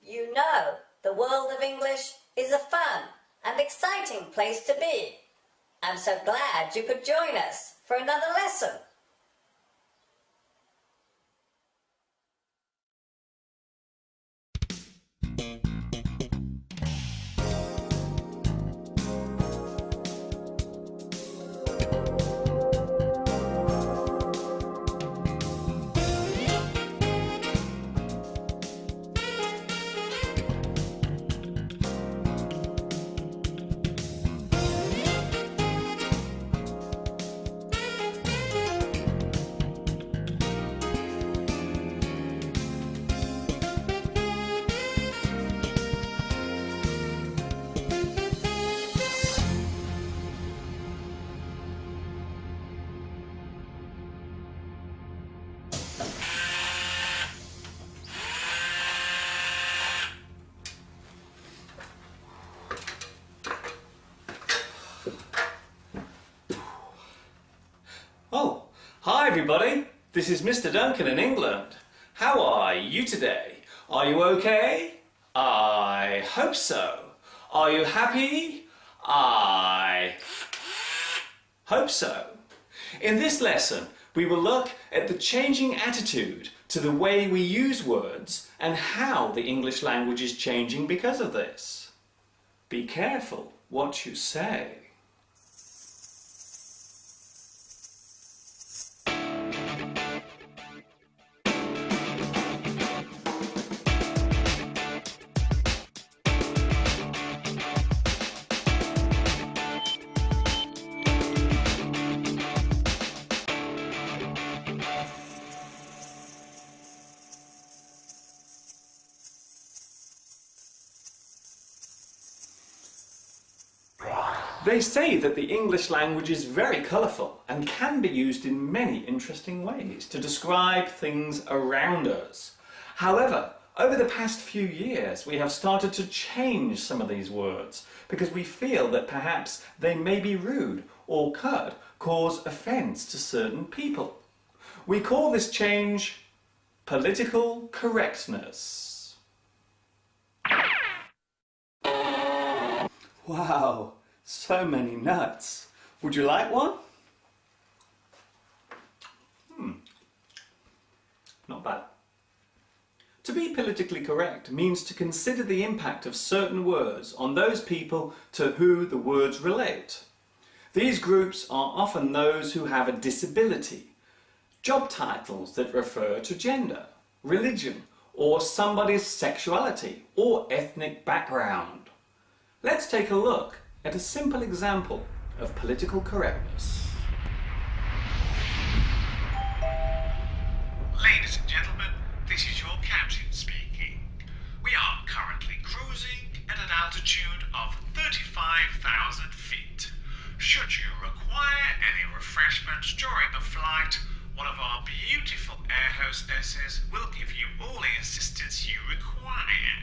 You know, the world of English is a fun and exciting place to be. I'm so glad you could join us for another lesson. Oh, hi everybody, this is Mr. Duncan in England. How are you today? Are you okay? I hope so. Are you happy? I hope so. In this lesson, we will look at the changing attitude to the way we use words and how the English language is changing because of this. Be careful what you say. They say that the English language is very colourful and can be used in many interesting ways to describe things around us. However, over the past few years we have started to change some of these words because we feel that perhaps they may be rude or could cause offence to certain people. We call this change political correctness. Wow! So many nuts. Would you like one? Not bad. To be politically correct means to consider the impact of certain words on those people to who the words relate. These groups are often those who have a disability, job titles that refer to gender, religion, or somebody's sexuality or ethnic background. Let's take a look at a simple example of political correctness. Ladies and gentlemen, this is your captain speaking. We are currently cruising at an altitude of 35,000 feet. Should you require any refreshments during the flight, one of our beautiful air hostesses will give you all the assistance you require.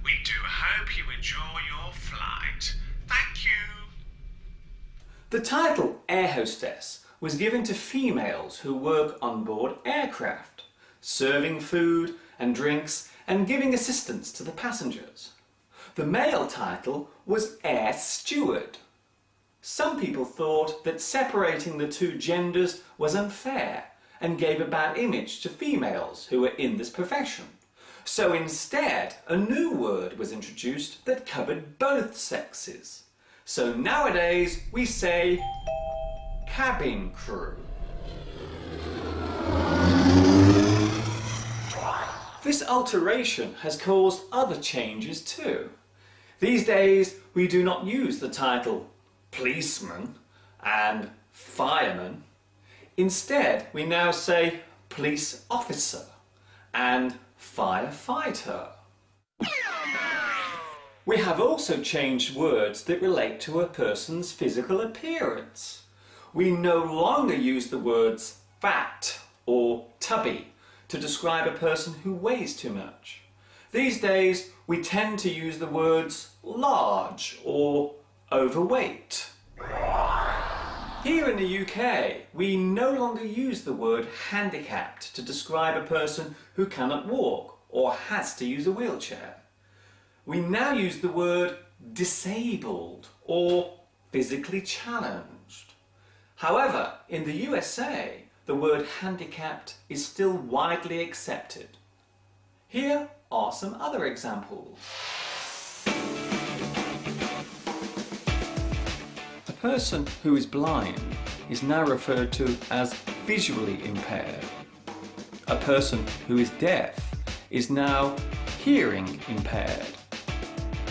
We do hope you enjoy your flight. Thank you. The title air hostess was given to females who work on board aircraft, serving food and drinks and giving assistance to the passengers. The male title was air steward. Some people thought that separating the two genders was unfair and gave a bad image to females who were in this profession. So instead, a new word was introduced that covered both sexes. So nowadays we say cabin crew. This alteration has caused other changes too. These days we do not use the title policeman and fireman. Instead we now say police officer and firefighter. We have also changed words that relate to a person's physical appearance. We no longer use the words fat or tubby to describe a person who weighs too much. These days we tend to use the words large or overweight. Here in the UK, we no longer use the word handicapped to describe a person who cannot walk or has to use a wheelchair. we now use the word disabled or physically challenged. However, in the USA, the word handicapped is still widely accepted. Here are some other examples. A person who is blind is now referred to as visually impaired. A person who is deaf is now hearing impaired.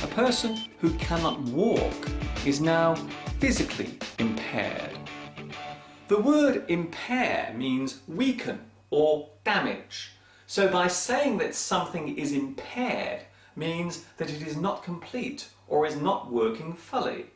A person who cannot walk is now physically impaired. The word impair means weaken or damage. So by saying that something is impaired means that it is not complete or is not working fully.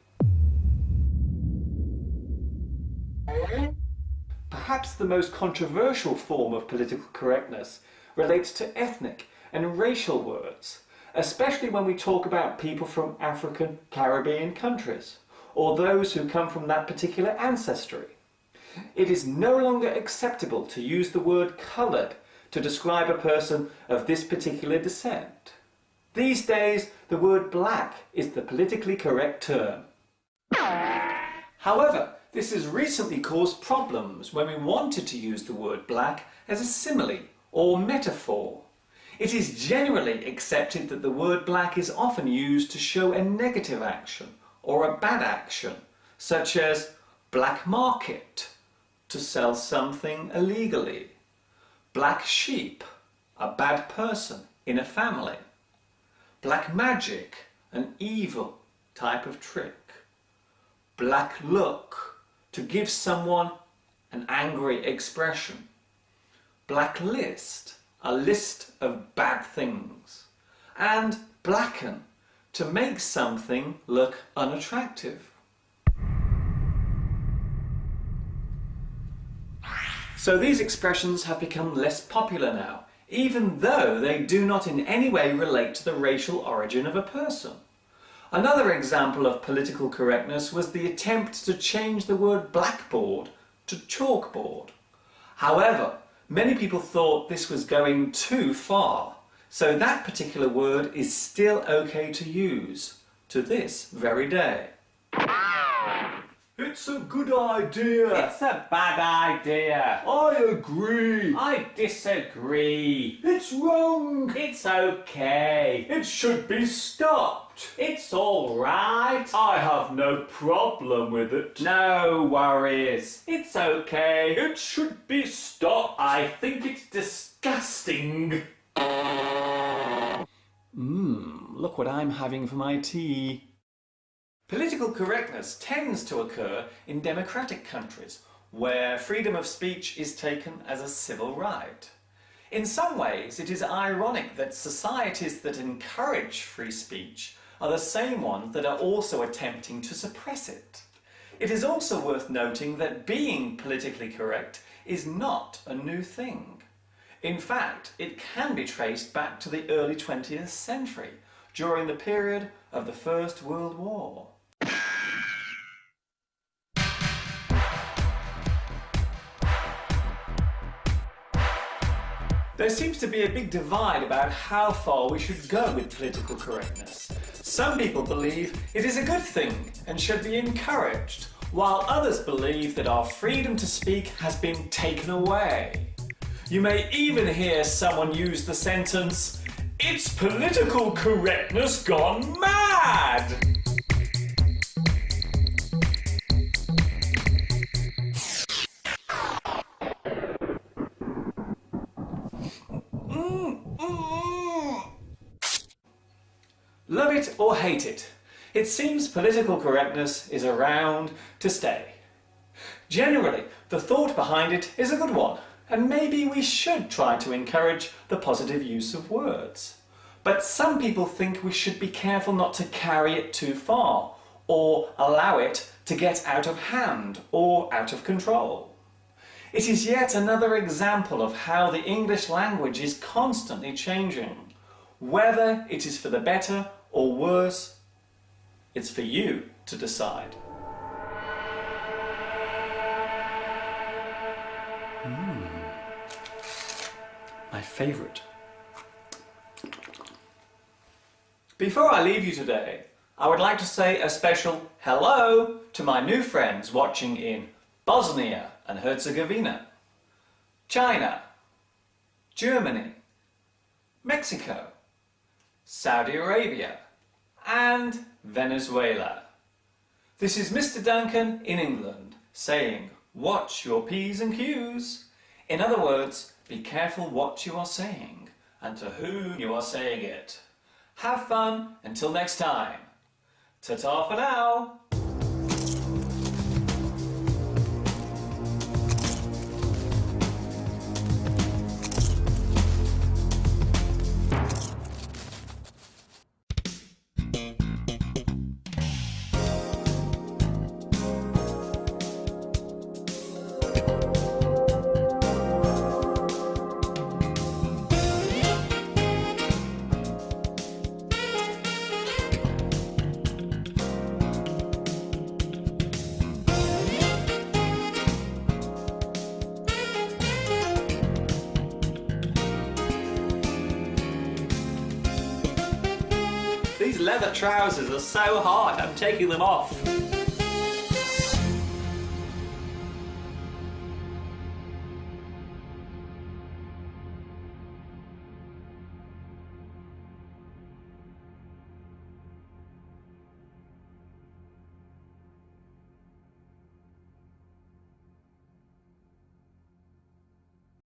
Perhaps the most controversial form of political correctness relates to ethnic and racial words, especially when we talk about people from African, Caribbean countries, or those who come from that particular ancestry. It is no longer acceptable to use the word coloured to describe a person of this particular descent. These days, the word black is the politically correct term. However, this has recently caused problems when we wanted to use the word black as a simile or metaphor. It is generally accepted that the word black is often used to show a negative action or a bad action, such as black market, to sell something illegally. Black sheep, a bad person in a family. Black magic, an evil type of trick. Black look, to give someone an angry expression. Black list, a list of bad things. And blacken, to make something look unattractive. So these expressions have become less popular now, even though they do not in any way relate to the racial origin of a person. Another example of political correctness was the attempt to change the word blackboard to chalkboard. However, many people thought this was going too far, so that particular word is still okay to use to this very day. It's a good idea. It's a bad idea. I agree. I disagree. It's wrong. It's okay. It should be stopped. It's all right. I have no problem with it. No worries. It's okay. It should be stopped. I think it's disgusting. Look what I'm having for my tea. Political correctness tends to occur in democratic countries where freedom of speech is taken as a civil right. In some ways, it is ironic that societies that encourage free speech are the same ones that are also attempting to suppress it. It is also worth noting that being politically correct is not a new thing. In fact, it can be traced back to the early 20th century, during the period of the First World War. There seems to be a big divide about how far we should go with political correctness. Some people believe it is a good thing and should be encouraged, while others believe that our freedom to speak has been taken away. You may even hear someone use the sentence, "It's political correctness gone mad!" Love it or hate it, it seems political correctness is around to stay. Generally, the thought behind it is a good one, and maybe we should try to encourage the positive use of words. But some people think we should be careful not to carry it too far, or allow it to get out of hand or out of control. It is yet another example of how the English language is constantly changing. Whether it is for the better or worse, it's for you to decide. My favourite. Before I leave you today, I would like to say a special hello to my new friends watching in Bosnia and Herzegovina, China, Germany, Mexico, Saudi Arabia, and Venezuela. This is Mr. Duncan in England saying, watch your P's and Q's. In other words, be careful what you are saying and to whom you are saying it. Have fun until next time. Ta-ta for now. These leather trousers are so hot, I'm taking them off.